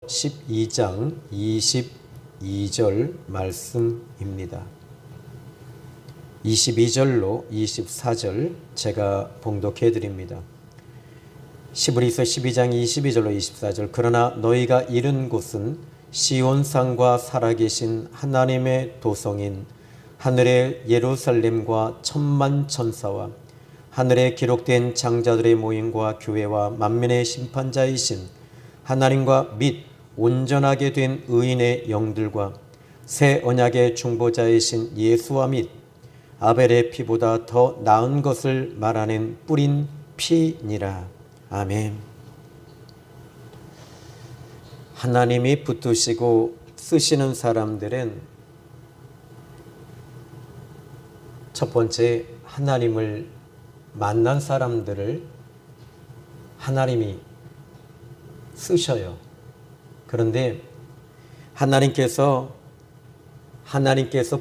12장 22절 말씀입니다. 22절로 24절 제가 봉독해 드립니다. 히브리서 12장 22절로 24절 그러나 너희가 이른 곳은 시온산과 살아계신 하나님의 도성인 하늘의 예루살렘과 천만 천사와 하늘에 기록된 장자들의 모임과 교회와 만민의 심판자이신 하나님과 및 온전하게 된 의인의 영들과 새 언약의 중보자이신 예수와 및 아벨의 피보다 더 나은 것을 말하는 뿌린 피니라. 아멘. 하나님이 붙드시고 쓰시는 사람들은 첫 번째 하나님을 만난 사람들을 하나님이 쓰셔요. 그런데 하나님께서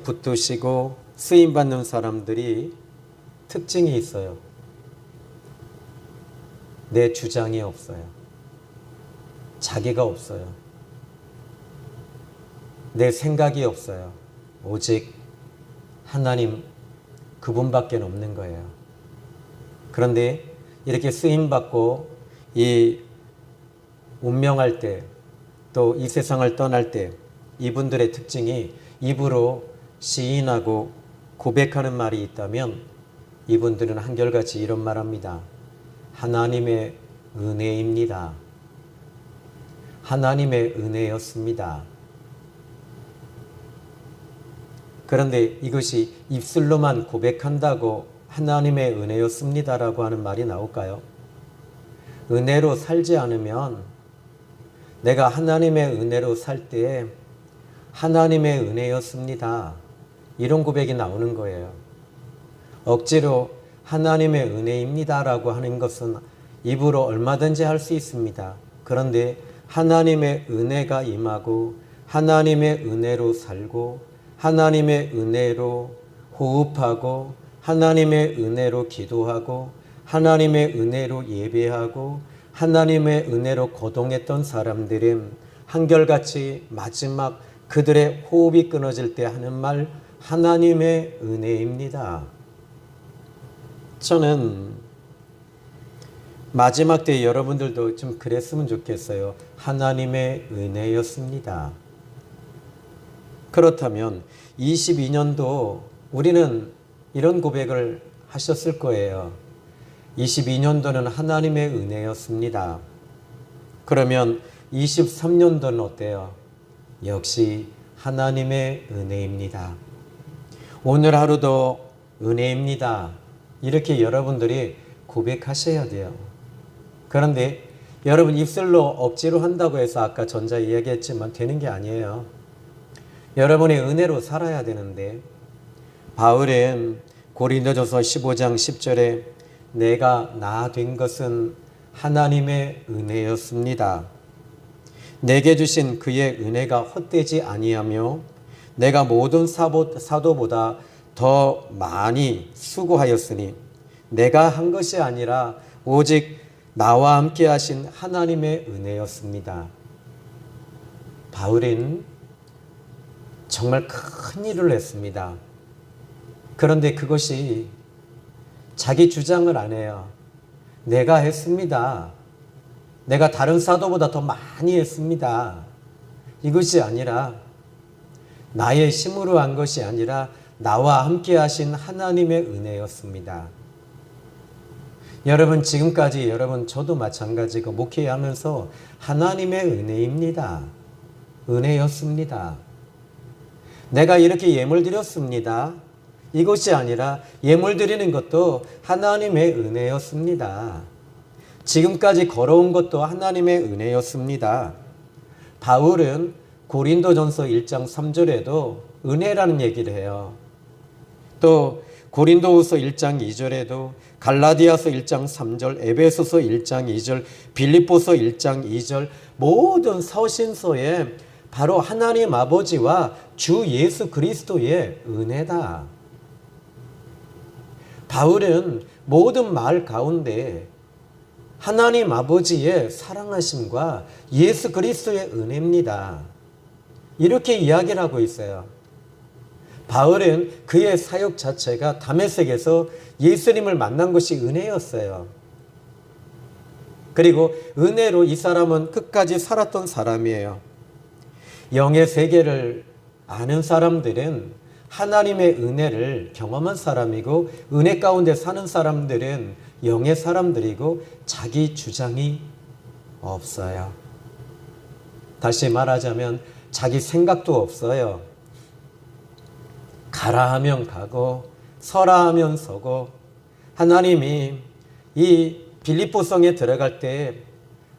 붙드시고 쓰임받는 사람들이 특징이 있어요. 내 주장이 없어요. 자기가 없어요. 내 생각이 없어요. 오직 하나님 그분밖에 없는 거예요. 그런데 이렇게 쓰임받고 이 운명할 때, 또 이 세상을 떠날 때 이분들의 특징이 입으로 시인하고 고백하는 말이 있다면 이분들은 한결같이 이런 말합니다. 하나님의 은혜입니다. 하나님의 은혜였습니다. 그런데 이것이 입술로만 고백한다고 하나님의 은혜였습니다라고 하는 말이 나올까요? 은혜로 살지 않으면 내가 하나님의 은혜로 살 때 하나님의 은혜였습니다. 이런 고백이 나오는 거예요. 억지로 하나님의 은혜입니다라고 하는 것은 입으로 얼마든지 할 수 있습니다. 그런데 하나님의 은혜가 임하고 하나님의 은혜로 살고 하나님의 은혜로 호흡하고 하나님의 은혜로 기도하고 하나님의 은혜로 예배하고 하나님의 은혜로 거동했던 사람들은 한결같이 마지막 그들의 호흡이 끊어질 때 하는 말 하나님의 은혜입니다. 저는 마지막 때 여러분들도 좀 그랬으면 좋겠어요. 하나님의 은혜였습니다. 그렇다면 22년도 우리는 이런 고백을 하셨을 거예요. 22년도는 하나님의 은혜였습니다. 그러면 23년도는 어때요? 역시 하나님의 은혜입니다. 오늘 하루도 은혜입니다. 이렇게 여러분들이 고백하셔야 돼요. 그런데 여러분 입술로 억지로 한다고 해서 아까 전자 이야기했지만 되는 게 아니에요. 여러분의 은혜로 살아야 되는데 바울은 고린도전서 15장 10절에 내가 나 된 것은 하나님의 은혜였습니다. 내게 주신 그의 은혜가 헛되지 아니하며 내가 모든 사도보다 더 많이 수고하였으니 내가 한 것이 아니라 오직 나와 함께 하신 하나님의 은혜였습니다. 바울은 정말 큰 일을 했습니다. 그런데 그것이 자기 주장을 안 해요. 내가 했습니다. 내가 다른 사도보다 더 많이 했습니다. 이것이 아니라 나의 힘으로 한 것이 아니라 나와 함께 하신 하나님의 은혜였습니다. 여러분 지금까지 저도 마찬가지고 목회하면서 하나님의 은혜입니다. 은혜였습니다. 내가 이렇게 예물 드렸습니다. 이것이 아니라 예물 드리는 것도 하나님의 은혜였습니다. 지금까지 걸어온 것도 하나님의 은혜였습니다. 바울은 고린도전서 1장 3절에도 은혜라는 얘기를 해요. 또 고린도후서 1장 2절에도 갈라디아서 1장 3절, 에베소서 1장 2절, 빌립보서 1장 2절 모든 서신서에 바로 하나님 아버지와 주 예수 그리스도의 은혜다. 바울은 모든 말 가운데 하나님 아버지의 사랑하심과 예수 그리스도의 은혜입니다. 이렇게 이야기를 하고 있어요. 바울은 그의 사역 자체가 다메섹에서 예수님을 만난 것이 은혜였어요. 그리고 은혜로 이 사람은 끝까지 살았던 사람이에요. 영의 세계를 아는 사람들은 하나님의 은혜를 경험한 사람이고, 은혜 가운데 사는 사람들은 영의 사람들이고 자기 주장이 없어요. 다시 말하자면 자기 생각도 없어요. 가라 하면 가고 서라 하면 서고, 하나님이 이 빌립보성에 들어갈 때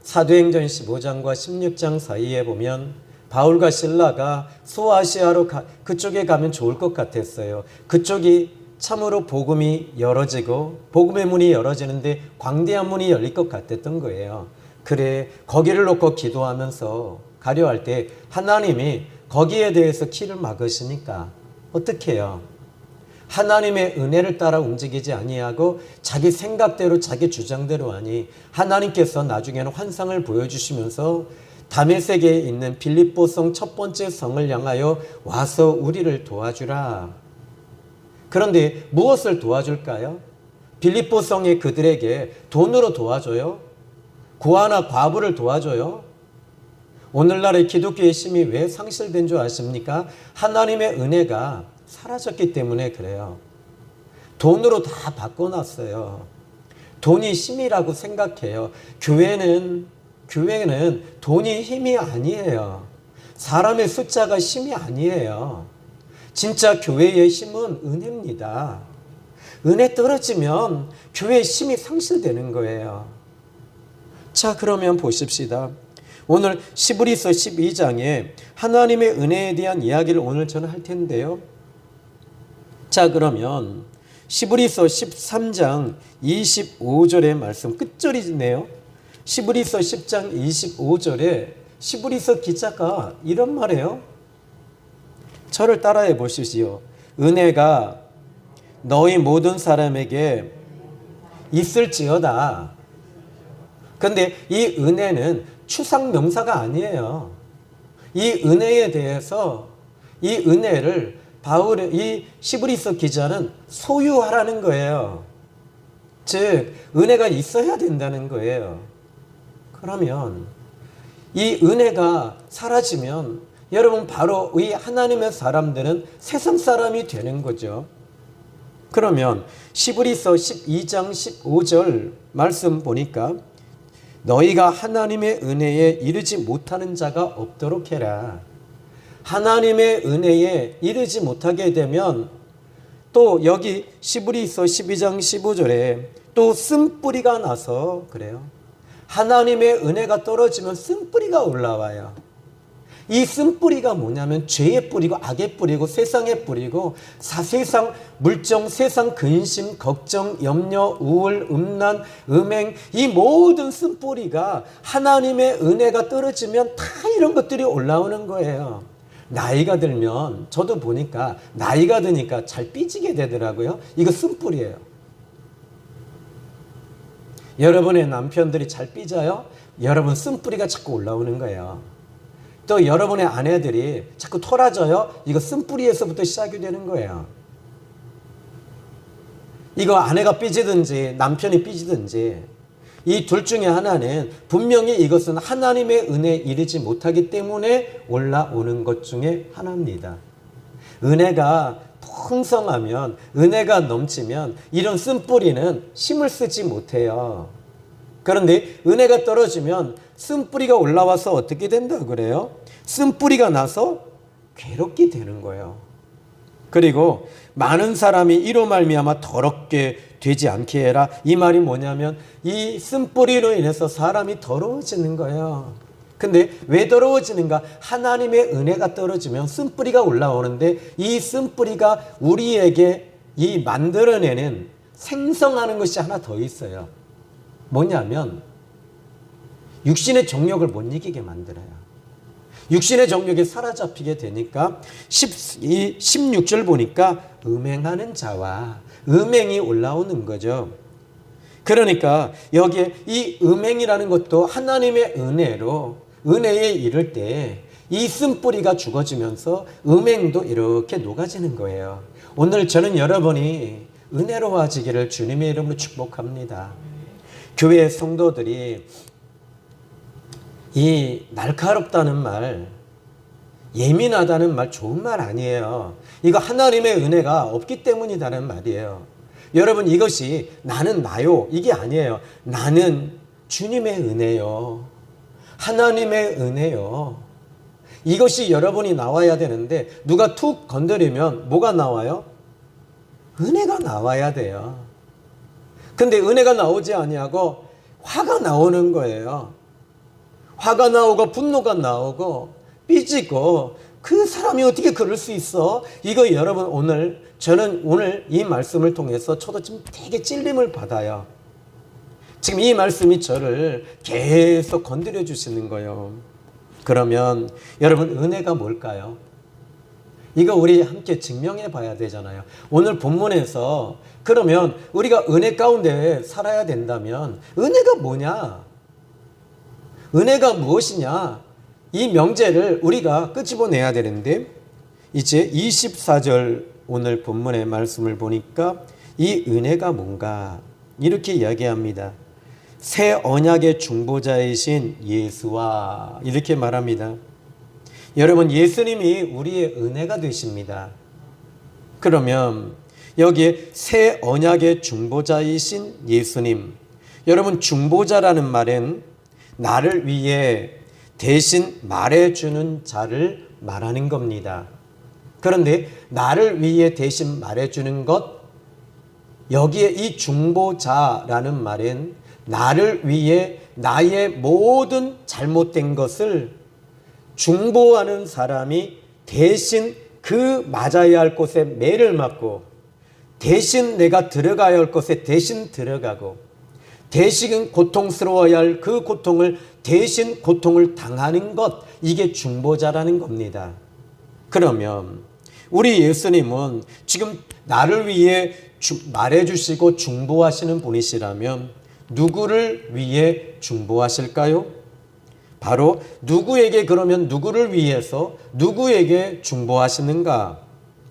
사도행전 15장과 16장 사이에 보면 바울과 실라가 소아시아로 그쪽에 가면 좋을 것 같았어요. 그쪽이 참으로 복음이 열어지고 복음의 문이 열어지는데 광대한 문이 열릴 것 같았던 거예요. 그래, 거기를 놓고 기도하면서 가려 할 때 하나님이 거기에 대해서 키를 막으시니까 어떻게 해요? 하나님의 은혜를 따라 움직이지 아니하고 자기 생각대로 자기 주장대로 하니 하나님께서 나중에는 환상을 보여주시면서 다메섹에 있는 빌립보성 첫 번째 성을 향하여 와서 우리를 도와주라. 그런데 무엇을 도와줄까요? 빌립보성의 그들에게 돈으로 도와줘요? 고아나 과부를 도와줘요? 오늘날의 기독교의 힘이 왜 상실된 줄 아십니까? 하나님의 은혜가 사라졌기 때문에 그래요. 돈으로 다 바꿔놨어요. 돈이 힘이라고 생각해요. 교회는 돈이 힘이 아니에요. 사람의 숫자가 힘이 아니에요. 진짜 교회의 힘은 은혜입니다. 은혜 떨어지면 교회의 힘이 상실되는 거예요. 자, 그러면 보십시다. 오늘 시브리서 12장에 하나님의 은혜에 대한 이야기를 오늘 저는 할 텐데요. 자, 그러면 시브리서 13장 25절의 말씀 끝절이네요. 시브리서 10장 25절에 시브리서 기자가 이런 말이에요. 저를 따라해 보시지요. 은혜가 너희 모든 사람에게 있을지어다. 그런데 이 은혜는 추상 명사가 아니에요. 이 은혜에 대해서 이 은혜를 이 시브리서 기자는 소유하라는 거예요. 즉 은혜가 있어야 된다는 거예요. 그러면 이 은혜가 사라지면 여러분 바로 이 하나님의 사람들은 세상 사람이 되는 거죠. 그러면 시브리서 12장 15절 말씀 보니까 너희가 하나님의 은혜에 이르지 못하는 자가 없도록 해라. 하나님의 은혜에 이르지 못하게 되면 또 여기 시브리서 12장 15절에 또 쓴뿌리가 나서 그래요. 하나님의 은혜가 떨어지면 쓴뿌리가 올라와요. 이 쓴뿌리가 뭐냐면 죄의 뿌리고 악의 뿌리고 세상의 뿌리고 세상 물정, 세상 근심, 걱정, 염려, 우울, 음란, 음행, 이 모든 쓴뿌리가 하나님의 은혜가 떨어지면 다 이런 것들이 올라오는 거예요. 나이가 들면 저도 보니까 나이가 드니까 잘 삐지게 되더라고요. 이거 쓴뿌리예요. 여러분의 남편들이 잘 삐져요? 여러분 쓴뿌리가 자꾸 올라오는 거예요. 또 여러분의 아내들이 자꾸 토라져요? 이거 쓴뿌리에서부터 시작이 되는 거예요. 이거 아내가 삐지든지 남편이 삐지든지 이 둘 중에 하나는 분명히 이것은 하나님의 은혜에 이르지 못하기 때문에 올라오는 것 중에 하나입니다. 은혜가 풍성하면, 은혜가 넘치면 이런 쓴뿌리는 힘을 쓰지 못해요. 그런데 은혜가 떨어지면 쓴뿌리가 올라와서 어떻게 된다 그래요? 쓴뿌리가 나서 괴롭게 되는 거예요. 그리고 많은 사람이 이로 말미암아 더럽게 되지 않게 해라. 이 말이 뭐냐면 이 쓴뿌리로 인해서 사람이 더러워지는 거예요. 근데 왜 더러워지는가? 하나님의 은혜가 떨어지면 쓴뿌리가 올라오는데 이 쓴뿌리가 우리에게 이 만들어내는 생성하는 것이 하나 더 있어요. 뭐냐면 육신의 정욕을 못 이기게 만들어요. 육신의 정욕이 사로잡히게 되니까 16절 보니까 음행하는 자와 음행이 올라오는 거죠. 그러니까 여기에 이 음행이라는 것도 하나님의 은혜로 은혜에 이를 때 이 쓴뿌리가 죽어지면서 음행도 이렇게 녹아지는 거예요. 오늘 저는 여러분이 은혜로워지기를 주님의 이름으로 축복합니다. 교회 성도들이 이 날카롭다는 말, 예민하다는 말 좋은 말 아니에요. 이거 하나님의 은혜가 없기 때문이라는 말이에요. 여러분, 이것이 나는 나요 이게 아니에요. 나는 주님의 은혜요, 하나님의 은혜요. 이것이 여러분이 나와야 되는데 누가 툭 건드리면 뭐가 나와요? 은혜가 나와야 돼요. 근데 은혜가 나오지 아니하고 화가 나오는 거예요. 화가 나오고 분노가 나오고 삐지고, 그 사람이 어떻게 그럴 수 있어? 이거 여러분, 저는 오늘 이 말씀을 통해서 저도 좀 되게 찔림을 받아요. 지금 이 말씀이 저를 계속 건드려 주시는 거예요. 그러면 여러분, 은혜가 뭘까요? 이거 우리 함께 증명해 봐야 되잖아요. 오늘 본문에서 그러면 우리가 은혜 가운데 살아야 된다면 은혜가 뭐냐? 은혜가 무엇이냐? 이 명제를 우리가 끄집어내야 되는데, 이제 24절 오늘 본문의 말씀을 보니까 이 은혜가 뭔가 이렇게 이야기합니다. 새 언약의 중보자이신 예수와, 이렇게 말합니다. 여러분, 예수님이 우리의 은혜가 되십니다. 그러면 여기에 새 언약의 중보자이신 예수님, 여러분, 중보자라는 말은 나를 위해 대신 말해주는 자를 말하는 겁니다. 그런데 나를 위해 대신 말해주는 것, 여기에 이 중보자라는 말은 나를 위해 나의 모든 잘못된 것을 중보하는 사람이 대신 그 맞아야 할 곳에 매를 맞고, 대신 내가 들어가야 할 곳에 대신 들어가고, 대신 고통스러워야 할 그 고통을 대신 고통을 당하는 것, 이게 중보자라는 겁니다. 그러면 우리 예수님은 지금 나를 위해 말해주시고 중보하시는 분이시라면 누구를 위해 중보하실까요? 바로 누구에게, 그러면 누구를 위해서 누구에게 중보하시는가?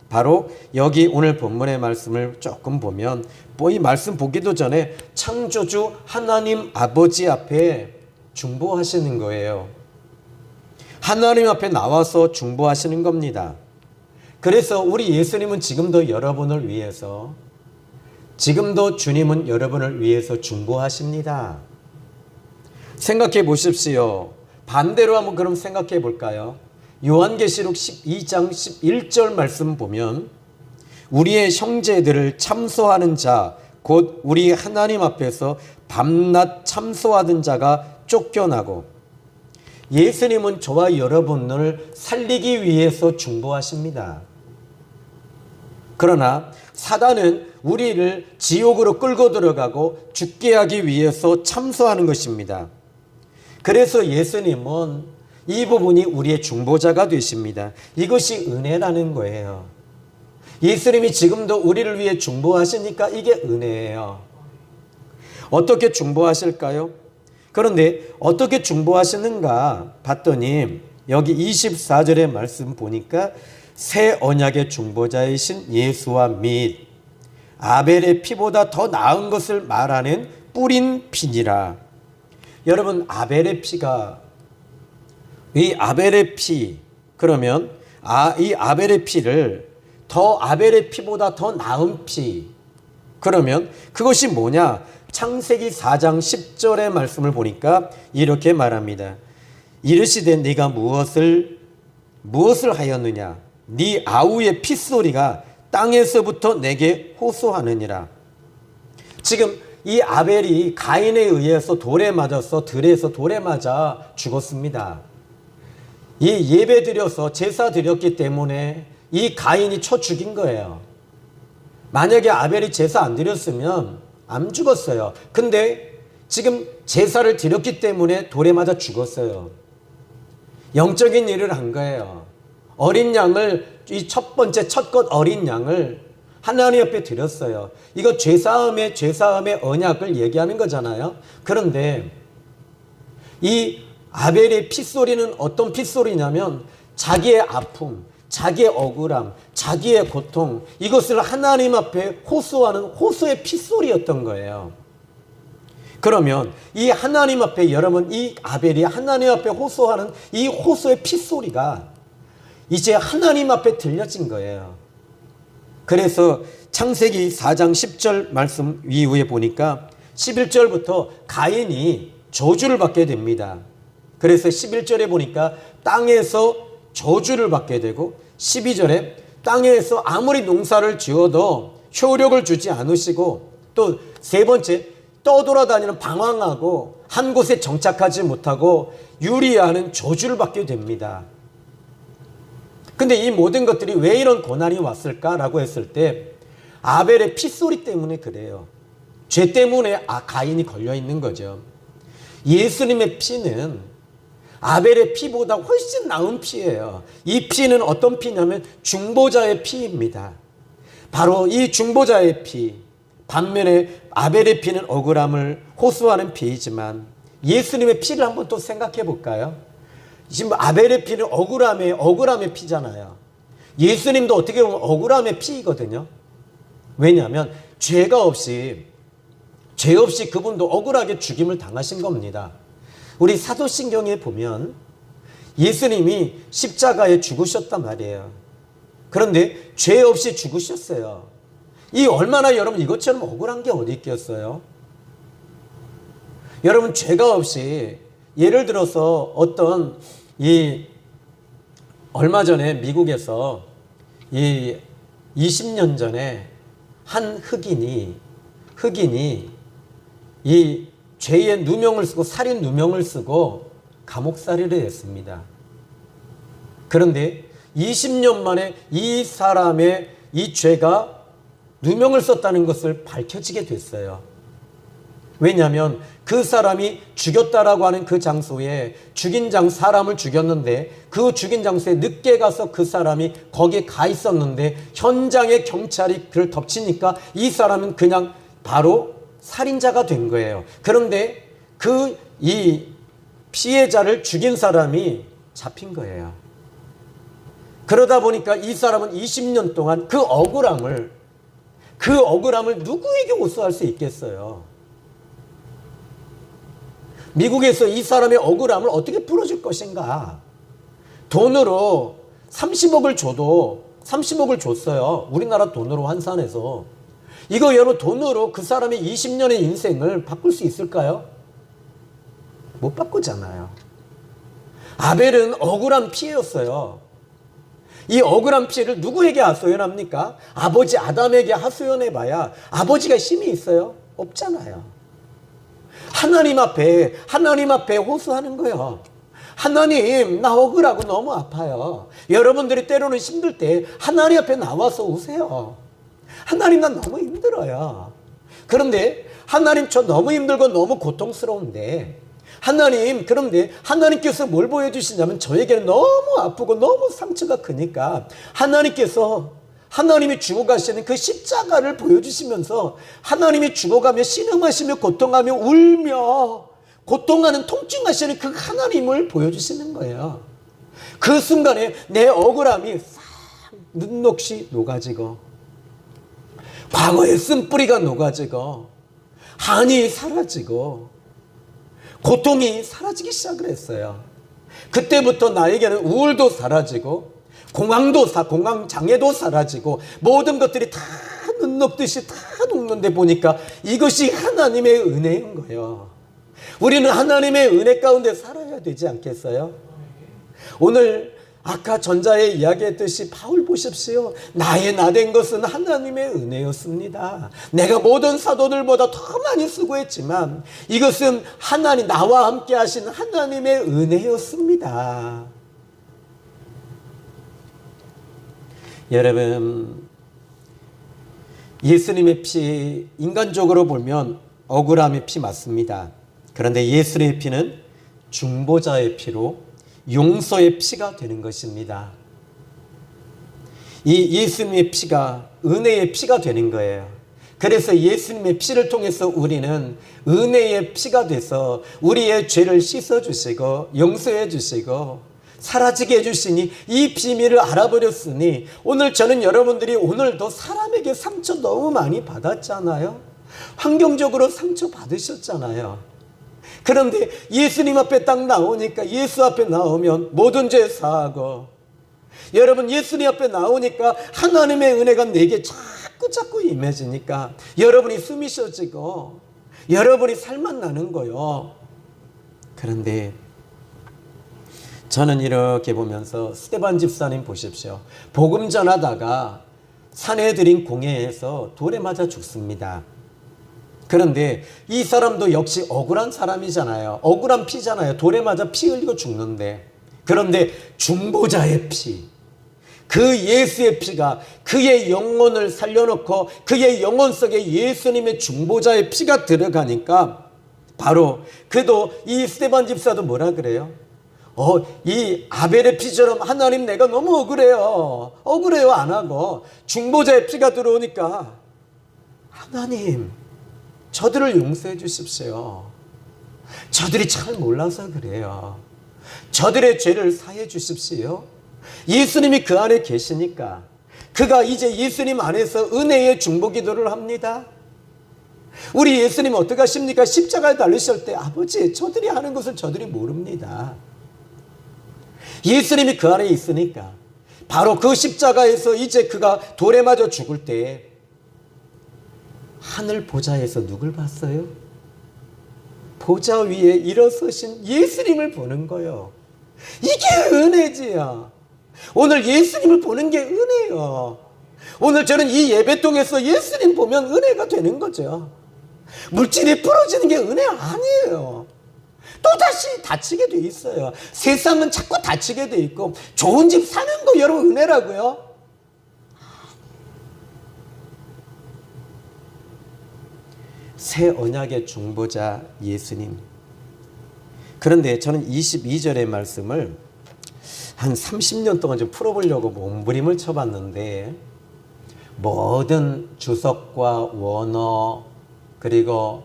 바로 여기 오늘 본문의 말씀을 조금 보면, 이 말씀 보기도 전에 창조주 하나님 아버지 앞에 중보하시는 거예요. 하나님 앞에 나와서 중보하시는 겁니다. 그래서 우리 예수님은 지금도 여러분을 위해서, 지금도 주님은 여러분을 위해서 중보하십니다. 생각해 보십시오. 반대로 한번 그럼 생각해 볼까요? 요한계시록 12장 11절 말씀 보면 우리의 형제들을 참소하는 자, 곧 우리 하나님 앞에서 밤낮 참소하던 자가 쫓겨나고, 예수님은 저와 여러분을 살리기 위해서 중보하십니다. 그러나 사단은 우리를 지옥으로 끌고 들어가고 죽게 하기 위해서 참소하는 것입니다. 그래서 예수님은 이 부분이 우리의 중보자가 되십니다. 이것이 은혜라는 거예요. 예수님이 지금도 우리를 위해 중보하시니까 이게 은혜예요. 어떻게 중보하실까요? 그런데 어떻게 중보하시는가 봤더니 여기 24절의 말씀 보니까 새 언약의 중보자이신 예수와 및 아벨의 피보다 더 나은 것을 말하는 뿌린 피니라. 여러분, 아벨의 피가, 이 아벨의 피, 그러면 이 아벨의 피를 아벨의 피보다 더 나은 피, 그러면 그것이 뭐냐? 창세기 4장 10절의 말씀을 보니까 이렇게 말합니다. 이르시되 네가 무엇을 하였느냐? 네 아우의 핏소리가 땅에서부터 내게 호소하느니라. 지금 이 아벨이 가인에 의해서 돌에 맞아서 들에서 돌에 맞아 죽었습니다. 이 예배 드려서 제사 드렸기 때문에 이 가인이 쳐 죽인 거예요. 만약에 아벨이 제사 안 드렸으면 안 죽었어요. 근데 지금 제사를 드렸기 때문에 돌에 맞아 죽었어요. 영적인 일을 한 거예요. 어린 양을, 이 첫 번째 첫 것 어린 양을 하나님 앞에 드렸어요. 이거 죄사함의 언약을 얘기하는 거잖아요. 그런데 이 아벨의 핏소리는 어떤 핏소리냐면 자기의 아픔, 자기의 억울함, 자기의 고통, 이것을 하나님 앞에 호소하는 호소의 핏소리였던 거예요. 그러면 이 하나님 앞에, 여러분, 이 아벨이 하나님 앞에 호소하는 이 호소의 핏소리가 이제 하나님 앞에 들려진 거예요. 그래서 창세기 4장 10절 말씀 이후에 보니까 11절부터 가인이 저주를 받게 됩니다. 그래서 11절에 보니까 땅에서 저주를 받게 되고, 12절에 땅에서 아무리 농사를 지어도 효력을 주지 않으시고, 또 세 번째, 떠돌아다니는 방황하고 한 곳에 정착하지 못하고 유리하는 저주를 받게 됩니다. 근데 이 모든 것들이 왜 이런 고난이 왔을까라고 했을 때 아벨의 핏소리 때문에 그래요. 죄 때문에 가인이 걸려 있는 거죠. 예수님의 피는 아벨의 피보다 훨씬 나은 피예요. 이 피는 어떤 피냐면 중보자의 피입니다. 바로 이 중보자의 피, 반면에 아벨의 피는 억울함을 호소하는 피이지만 예수님의 피를 한번 또 생각해 볼까요? 지금 아벨의 피는 억울함의 피잖아요. 예수님도 어떻게 보면 억울함의 피이거든요. 왜냐하면 죄 없이 그분도 억울하게 죽임을 당하신 겁니다. 우리 사도신경에 보면 예수님이 십자가에 죽으셨단 말이에요. 그런데 죄 없이 죽으셨어요. 이 얼마나 여러분 이것처럼 억울한 게 어디 있겠어요? 여러분 죄가 없이, 예를 들어서 어떤 얼마 전에 미국에서 20년 전에 한 흑인이 이 죄의 누명을 쓰고 살인 누명을 쓰고 감옥살이를 했습니다. 그런데 20년 만에 이 사람의 이 죄가 누명을 썼다는 것을 밝혀지게 됐어요. 왜냐하면 그 사람이 죽였다라고 하는 그 장소에 사람을 죽였는데 그 죽인 장소에 늦게 가서 그 사람이 거기에 가 있었는데 현장에 경찰이 그를 덮치니까 이 사람은 그냥 바로 살인자가 된 거예요. 그런데 이 피해자를 죽인 사람이 잡힌 거예요. 그러다 보니까 이 사람은 20년 동안 그 억울함을 누구에게 호소할 수 있겠어요? 미국에서 이 사람의 억울함을 어떻게 풀어줄 것인가? 돈으로 30억을 줘도 30억을 줬어요. 우리나라 돈으로 환산해서. 이거 여러분 돈으로 그 사람의 20년의 인생을 바꿀 수 있을까요? 못 바꾸잖아요. 아벨은 억울한 피해였어요. 이 억울한 피해를 누구에게 하소연합니까? 아버지 아담에게 하소연해봐야 아버지가 힘이 있어요? 없잖아요. 하나님 앞에 호소하는 거예요. 하나님, 나 억울하고 너무 아파요. 여러분들이 때로는 힘들 때 하나님 앞에 나와서 오세요. 하나님, 나 너무 힘들어요. 그런데 하나님, 저 너무 힘들고 너무 고통스러운데 그런데 하나님께서 뭘 보여주시냐면 저에게는 너무 아프고 너무 상처가 크니까 하나님이 죽어가시는 그 십자가를 보여주시면서 하나님이 죽어가며 신음하시며 고통하며 울며 고통하는 통증하시는 그 하나님을 보여주시는 거예요. 그 순간에 내 억울함이 싹 눈녹이 녹아지고 과거의 쓴뿌리가 녹아지고 한이 사라지고 고통이 사라지기 시작을 했어요. 그때부터 나에게는 우울도 사라지고 공황 장애도 사라지고 모든 것들이 다 눈 녹듯이 다 녹는데 보니까 이것이 하나님의 은혜인 거예요. 우리는 하나님의 은혜 가운데 살아야 되지 않겠어요? 오늘 아까 전자에 이야기했듯이 바울 보십시오. 나의 나된 것은 하나님의 은혜였습니다. 내가 모든 사도들보다 더 많이 수고했지만 이것은 나와 함께 하신 하나님의 은혜였습니다. 여러분, 예수님의 피, 인간적으로 보면 억울함의 피 맞습니다. 그런데 예수님의 피는 중보자의 피로 용서의 피가 되는 것입니다. 이 예수님의 피가 은혜의 피가 되는 거예요. 그래서 예수님의 피를 통해서 우리는 은혜의 피가 돼서 우리의 죄를 씻어주시고 용서해 주시고 사라지게 해주시니 이 비밀을 알아버렸으니 오늘 저는 여러분들이 오늘도 사람에게 상처 너무 많이 받았잖아요. 환경적으로 상처 받으셨잖아요. 그런데 예수님 앞에 딱 나오니까 예수 앞에 나오면 모든 죄 사하고 여러분 예수님 앞에 나오니까 하나님의 은혜가 내게 자꾸 임해지니까 여러분이 숨이 쉬어지고 여러분이 살만 나는 거요. 그런데 저는 이렇게 보면서 스데반 집사님 보십시오. 복음 전하다가 산에 들인 공회에서 돌에 맞아 죽습니다. 그런데 이 사람도 역시 억울한 사람이잖아요. 억울한 피잖아요. 돌에 맞아 피 흘리고 죽는데. 그런데 중보자의 피, 그 예수의 피가 그의 영혼을 살려놓고 그의 영혼 속에 예수님의 중보자의 피가 들어가니까 바로 그도 이 스데반 집사도 뭐라 그래요? 이 아벨의 피처럼 하나님 내가 너무 억울해요 안 하고 중보자의 피가 들어오니까 하나님 저들을 용서해 주십시오. 저들이 잘 몰라서 그래요. 저들의 죄를 사해 주십시오. 예수님이 그 안에 계시니까 그가 이제 예수님 안에서 은혜의 중보기도를 합니다. 우리 예수님 어떻게 하십니까? 십자가에 달리실 때 아버지 저들이 하는 것을 저들이 모릅니다. 예수님이 그 안에 있으니까 바로 그 십자가에서 이제 그가 돌에 맞아 죽을 때 하늘 보좌에서 누굴 봤어요? 보좌 위에 일어서신 예수님을 보는 거예요. 이게 은혜지요. 오늘 예수님을 보는 게 은혜요. 오늘 저는 이 예배통에서 예수님 보면 은혜가 되는 거죠. 물질이 풀어지는 게 은혜 아니에요. 또다시 다치게 돼 있어요. 세상은 자꾸 다치게 돼 있고 좋은 집 사는 거 여러분 은혜라고요? 새 언약의 중보자 예수님. 그런데 저는 22절의 말씀을 한 30년 동안 좀 풀어보려고 몸부림을 쳐봤는데 모든 주석과 원어 그리고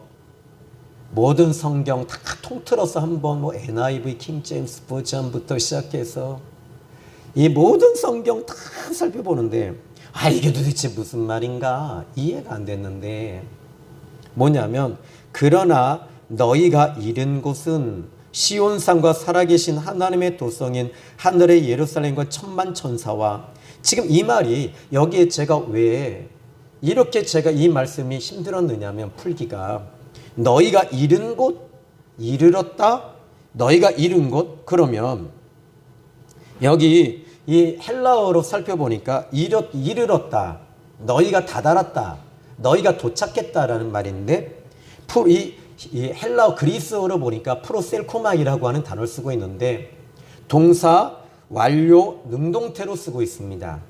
모든 성경 다 통틀어서 한번 NIV, 킹 제임스 버전부터 시작해서 이 모든 성경 다 살펴보는데 이게 도대체 무슨 말인가 이해가 안 됐는데 뭐냐면 그러나 너희가 이른 곳은 시온산과 살아계신 하나님의 도성인 하늘의 예루살렘과 천만 천사와 지금 이 말이 여기에 제가 왜 이렇게 제가 이 말씀이 힘들었느냐면 풀기가 너희가 이른 곳 이르렀다 너희가 이른 곳 그러면 여기 이 헬라어로 살펴보니까 이르렀다 너희가 다다랐다 너희가 도착했다라는 말인데 이 헬라어 그리스어로 보니까 프로셀코마이라고 하는 단어를 쓰고 있는데 동사 완료 능동태로 쓰고 있습니다.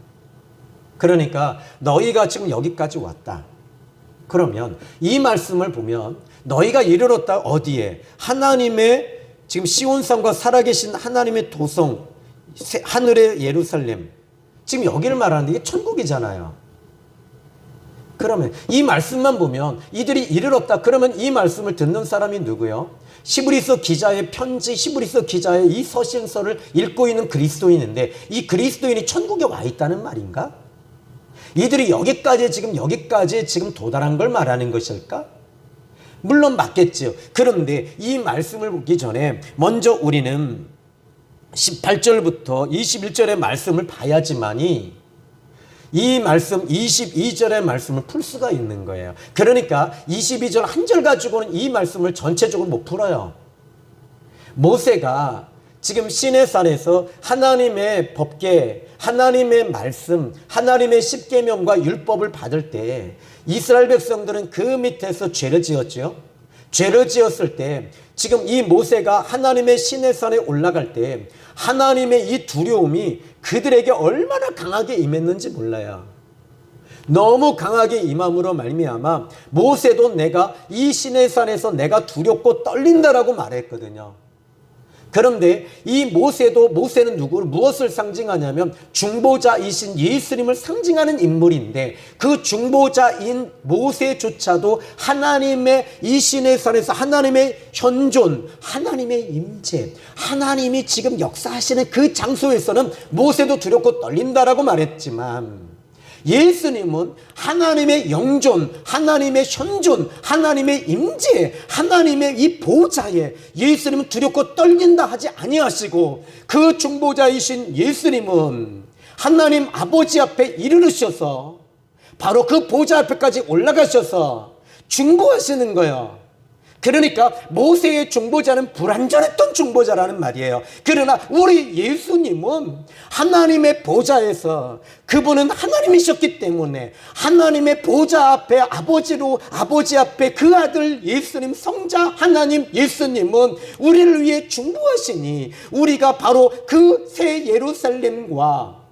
그러니까 너희가 지금 여기까지 왔다. 그러면 이 말씀을 보면 너희가 이르렀다 어디에? 하나님의 지금 시온산과 살아계신 하나님의 도성 하늘의 예루살렘 지금 여기를 말하는데 이게 천국이잖아요. 그러면 이 말씀만 보면 이들이 이르렀다. 그러면 이 말씀을 듣는 사람이 누구요? 히브리서 기자의 편지, 히브리서 기자의 이 서신서를 읽고 있는 그리스도인인데 이 그리스도인이 천국에 와 있다는 말인가? 이들이 여기까지 지금 도달한 걸 말하는 것일까? 물론 맞겠죠. 그런데 이 말씀을 보기 전에 먼저 우리는 18절부터 21절의 말씀을 봐야지만이 이 말씀 22절의 말씀을 풀 수가 있는 거예요. 그러니까 22절 한 절 가지고는 이 말씀을 전체적으로 못 풀어요. 모세가 지금 시내산에서 하나님의 법궤, 하나님의 말씀, 하나님의 십계명과 율법을 받을 때 이스라엘 백성들은 그 밑에서 죄를 지었죠. 죄를 지었을 때 지금 이 모세가 하나님의 시내산에 올라갈 때 하나님의 이 두려움이 그들에게 얼마나 강하게 임했는지 몰라요. 너무 강하게 임함으로 말미암아 모세도 내가 이 시내산에서 내가 두렵고 떨린다라고 말했거든요. 그런데 이 모세는 무엇을 상징하냐면 중보자이신 예수님을 상징하는 인물인데, 그 중보자인 모세조차도 하나님의 이 신의 산에서 하나님의 현존, 하나님의 임재, 하나님이 지금 역사하시는 그 장소에서는 모세도 두렵고 떨린다라고 말했지만, 예수님은 하나님의 영존, 하나님의 현존, 하나님의 임재, 하나님의 이 보좌에 예수님은 두렵고 떨린다 하지 아니하시고, 그 중보자이신 예수님은 하나님 아버지 앞에 이르르셔서 바로 그 보좌 앞에까지 올라가셔서 중보하시는 거예요. 그러니까 모세의 중보자는 불완전했던 중보자라는 말이에요. 그러나 우리 예수님은 하나님의 보좌에서, 그분은 하나님이셨기 때문에 하나님의 보좌 앞에 아버지 앞에 그 아들 예수님, 성자 하나님 예수님은 우리를 위해 중보하시니, 우리가 바로 그 새 예루살렘과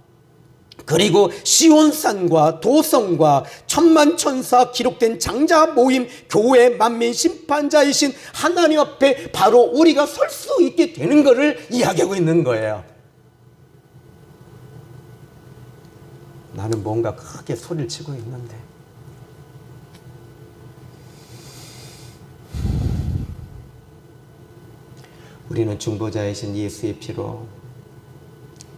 그리고 시온산과 도성과 천만천사 기록된 장자 모임, 교회 만민 심판자이신 하나님 앞에 바로 우리가 설 수 있게 되는 것을 이야기하고 있는 거예요. 나는 뭔가 크게 소리를 치고 있는데, 우리는 중보자이신 예수의 피로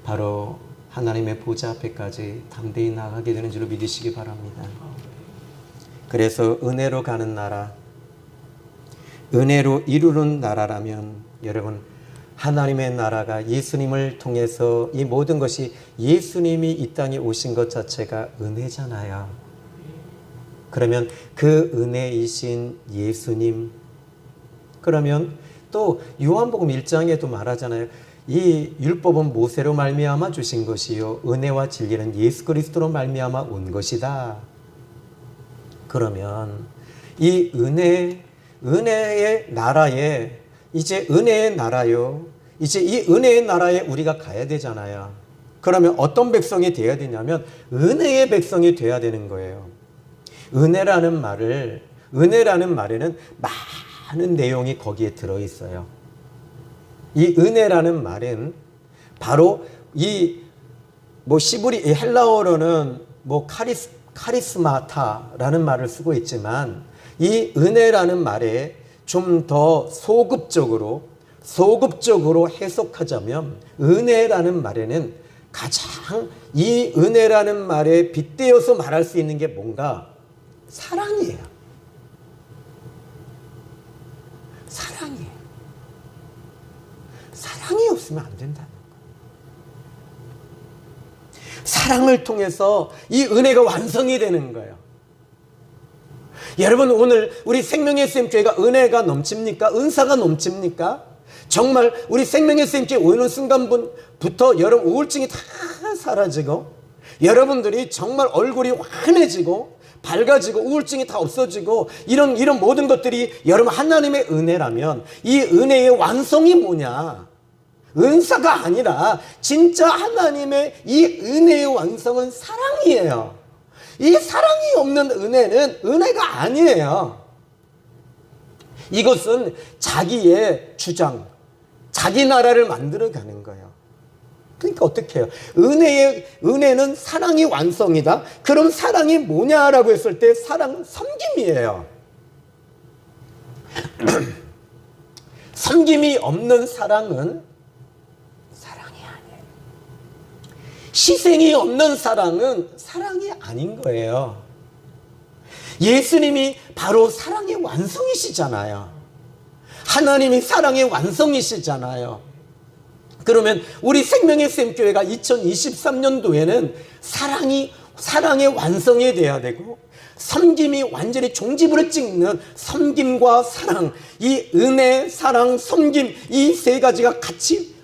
바로 하나님의 보좌 앞에까지 담대히 나가게 되는 줄로 믿으시기 바랍니다. 그래서 은혜로 가는 나라, 은혜로 이루는 나라라면, 여러분, 하나님의 나라가 예수님을 통해서 이 모든 것이, 예수님이 이 땅에 오신 것 자체가 은혜잖아요. 그러면 그 은혜이신 예수님, 그러면 또 요한복음 1장에도 말하잖아요. 이 율법은 모세로 말미암아 주신 것이요 은혜와 진리는 예수 그리스도로 말미암아 온 것이다. 그러면 이 은혜의 나라에, 이제 은혜의 나라요, 이제 이 은혜의 나라에 우리가 가야 되잖아요. 그러면 어떤 백성이 되어야 되냐면 은혜의 백성이 되어야 되는 거예요. 은혜라는 말에는 많은 내용이 거기에 들어있어요. 이 은혜라는 말은 바로 시브리 헬라어로는 카리스마타라는 말을 쓰고 있지만, 이 은혜라는 말에 좀 더 소급적으로 해석하자면, 은혜라는 말에는 가장 이 은혜라는 말에 빗대어서 말할 수 있는 게 뭔가 사랑이에요. 사랑이 없으면 안 된다는 거예요. 사랑을 통해서 이 은혜가 완성이 되는 거예요. 여러분, 오늘 우리 생명의 쌤교회가 은혜가 넘칩니까? 은사가 넘칩니까? 정말 우리 생명의 쌤교회 오는 순간부터 여러분 우울증이 다 사라지고, 여러분들이 정말 얼굴이 환해지고 밝아지고 우울증이 다 없어지고, 이런 모든 것들이 여러분 하나님의 은혜라면, 이 은혜의 완성이 뭐냐? 은사가 아니라 진짜 하나님의 이 은혜의 완성은 사랑이에요. 이 사랑이 없는 은혜는 은혜가 아니에요. 이것은 자기의 주장, 자기 나라를 만들어가는 거예요. 그러니까 어떻게 해요? 은혜는 사랑이 완성이다. 그럼 사랑이 뭐냐라고 했을 때, 사랑은 섬김이에요. 섬김이 없는 사랑은 사랑이 아니에요. 희생이 없는 사랑은 사랑이 아닌 거예요. 예수님이 바로 사랑의 완성이시잖아요. 하나님이 사랑의 완성이시잖아요. 그러면 우리 생명의 쌤교회가 2023년도에는 사랑의 완성이 돼야 되고, 섬김이 완전히 종지부를 찍는 섬김과 사랑, 이 은혜, 사랑, 섬김, 이 세 가지가 같이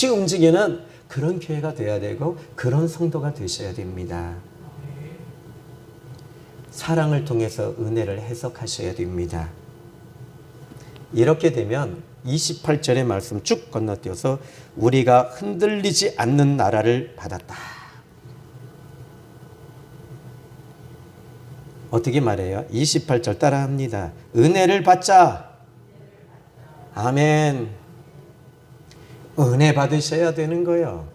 움직이는 그런 교회가 돼야 되고, 그런 성도가 되셔야 됩니다. 사랑을 통해서 은혜를 해석하셔야 됩니다. 이렇게 되면 28절의 말씀 쭉 건너뛰어서 우리가 흔들리지 않는 나라를 받았다. 어떻게 말해요? 28절 따라합니다. 은혜를 받자. 아멘. 은혜 받으셔야 되는 거예요.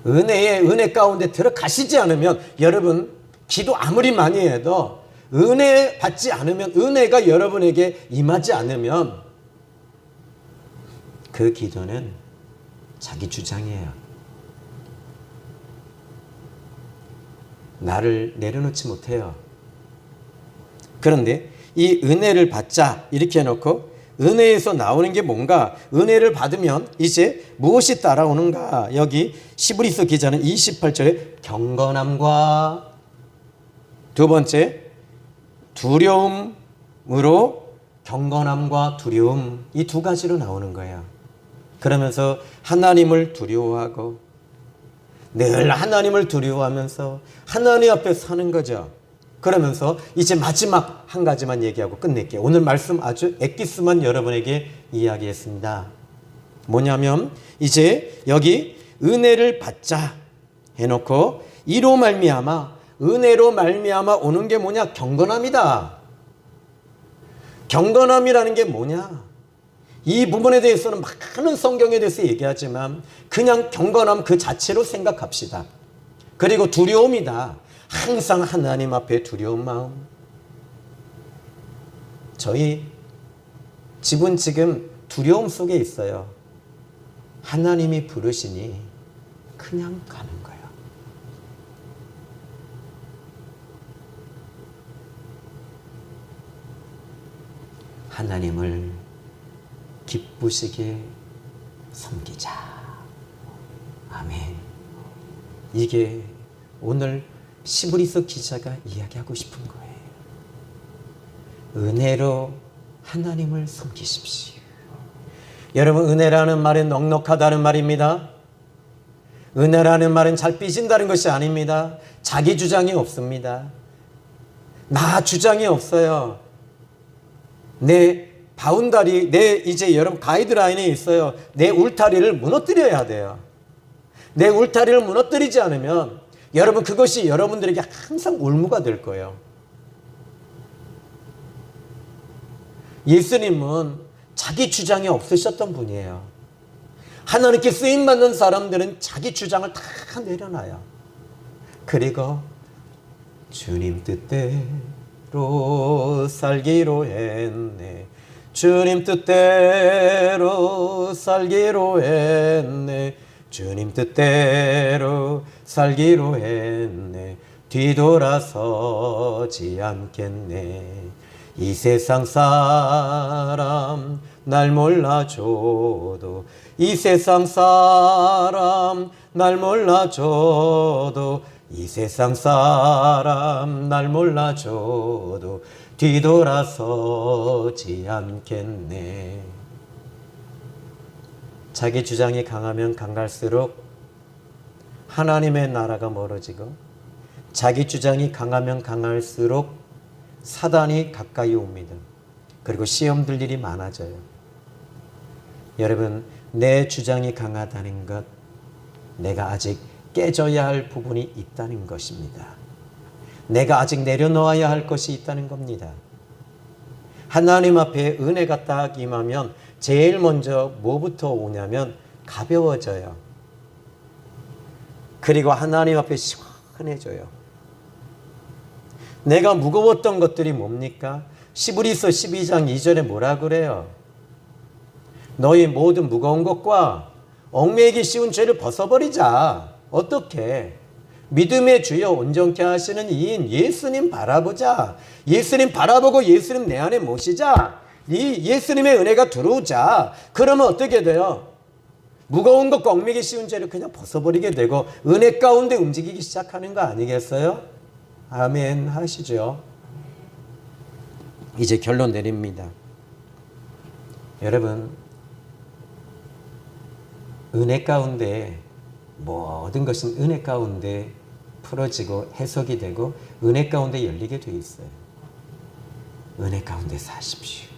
은혜 가운데 들어가시지 않으면 여러분 기도 아무리 많이 해도 은혜 받지 않으면 은혜가 여러분에게 임하지 않으면 그 기도는 자기 주장이에요. 나를 내려놓지 못해요. 그런데 이 은혜를 받자 이렇게 해놓고 은혜에서 나오는 게 뭔가 은혜를 받으면 이제 무엇이 따라오는가 여기 시브리서 기자는 28절에 경건함과 두 번째 두려움으로 경건함과 두려움 이 두 가지로 나오는 거예요. 그러면서 하나님을 두려워하고 늘 하나님을 두려워하면서 하나님 앞에 사는 거죠. 그러면서 이제 마지막 한 가지만 얘기하고 끝낼게요. 오늘 말씀 아주 엑기스만 여러분에게 이야기했습니다. 뭐냐면 이제 여기 은혜를 받자 해놓고 이로 말미암아 은혜로 말미암아 오는 게 뭐냐? 경건함이다. 경건함이라는 게 뭐냐? 이 부분에 대해서는 많은 성경에 대해서 얘기하지만 그냥 경건함 그 자체로 생각합시다. 그리고 두려움이다. 항상 하나님 앞에 두려운 마음. 저희 집은 지금 두려움 속에 있어요. 하나님이 부르시니 그냥 가는 거예요. 하나님을 기쁘시게 섬기자. 아멘. 이게 오늘 시브리서 기자가 이야기하고 싶은 거예요. 은혜로 하나님을 섬기십시오. 여러분 은혜라는 말은 넉넉하다는 말입니다. 은혜라는 말은 잘 삐진다는 것이 아닙니다. 자기 주장이 없습니다. 나 주장이 없어요. 내 바운다리, 내 이제 여러분 가이드라인이 있어요. 내 울타리를 무너뜨려야 돼요. 내 울타리를 무너뜨리지 않으면 여러분 그것이 여러분들에게 항상 올무가 될 거예요. 예수님은 자기 주장이 없으셨던 분이에요. 하나님께 쓰임받는 사람들은 자기 주장을 다 내려놔요. 그리고 주님 뜻대로 살기로 했네. 주님 뜻대로 살기로 했네. 주님 뜻대로 살기로 했네. 뒤돌아서지 않겠네. 이 세상 사람 날 몰라줘도 이 세상 사람 날 몰라줘도 이 세상 사람 날 몰라줘도 뒤돌아서지 않겠네. 자기 주장이 강하면 강할수록 하나님의 나라가 멀어지고 자기 주장이 강하면 강할수록 사단이 가까이 옵니다. 그리고 시험 들 일이 많아져요. 여러분 내 주장이 강하다는 것 내가 아직 깨져야 할 부분이 있다는 것입니다. 내가 아직 내려놓아야 할 것이 있다는 겁니다. 하나님 앞에 은혜가 딱 임하면 제일 먼저 뭐부터 오냐면 가벼워져요. 그리고 하나님 앞에 시원해져요. 내가 무거웠던 것들이 뭡니까? 시브리서 12장 2절에 뭐라 그래요? 너희 모든 무거운 것과 얽매이기 쉬운 죄를 벗어버리자. 어떻게? 믿음의 주여 온전케 하시는 이인 예수님 바라보자. 예수님 바라보고 예수님 내 안에 모시자. 이 예수님의 은혜가 들어오자. 그러면 어떻게 돼요? 무거운 것과 얽매이기 쉬운 죄를 그냥 벗어버리게 되고 은혜 가운데 움직이기 시작하는 거 아니겠어요? 아멘 하시죠. 이제 결론 내립니다. 여러분 은혜 가운데 모든 것은 은혜 가운데 풀어지고 해석이 되고 은혜 가운데 열리게 돼 있어요. 은혜 가운데 사십시오.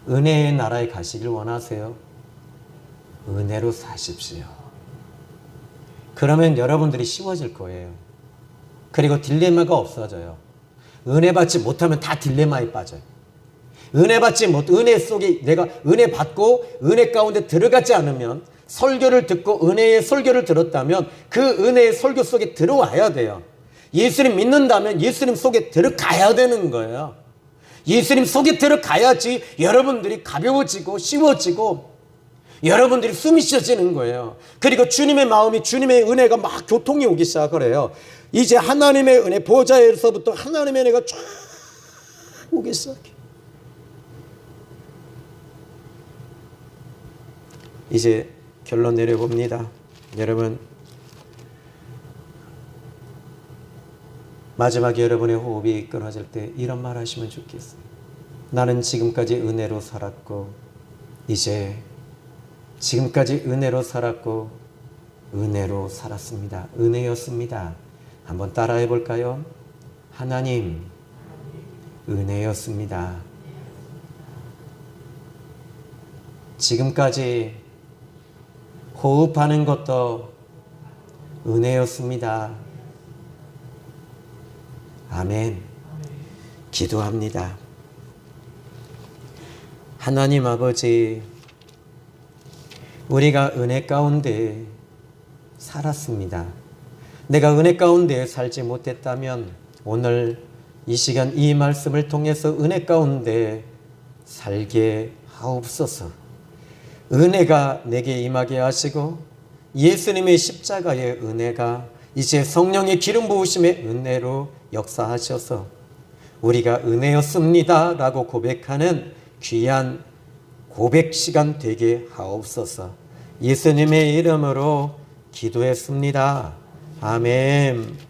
은혜의 나라에 가시길 원하세요? 은혜로 사십시오. 그러면 여러분들이 쉬워질 거예요. 그리고 딜레마가 없어져요. 은혜 받지 못하면 다 딜레마에 빠져요. 은혜 받지 못, 은혜 속에 내가 은혜 받고 은혜 가운데 들어가지 않으면, 설교를 듣고 은혜의 설교를 들었다면 그 은혜의 설교 속에 들어와야 돼요. 예수님 믿는다면 예수님 속에 들어가야 되는 거예요. 예수님 속에 들어가야지 여러분들이 가벼워지고 쉬워지고 여러분들이 숨이 쉬어지는 거예요. 그리고 주님의 마음이, 주님의 은혜가 막 교통이 오기 시작을 해요. 이제 하나님의 은혜, 보좌에서부터 하나님의 은혜가 쫙 오기 시작해요. 이제 결론 내려봅니다. 여러분, 마지막에 여러분의 호흡이 끊어질 때 이런 말 하시면 좋겠어요. 나는 지금까지 은혜로 살았고, 이제 지금까지 은혜로 살았고 은혜로 살았습니다. 은혜였습니다. 한번 따라해 볼까요? 하나님, 은혜였습니다. 지금까지 호흡하는 것도 은혜였습니다. 아멘. 기도합니다. 하나님 아버지, 우리가 은혜 가운데 살았습니다. 내가 은혜 가운데 살지 못했다면 오늘 이 시간 이 말씀을 통해서 은혜 가운데 살게 하옵소서. 은혜가 내게 임하게 하시고 예수님의 십자가의 은혜가 이제 성령의 기름 부으심의 은혜로 역사하셔서 우리가 은혜였습니다 라고 고백하는 귀한 고백 시간 되게 하옵소서. 예수님의 이름으로 기도했습니다. 아멘.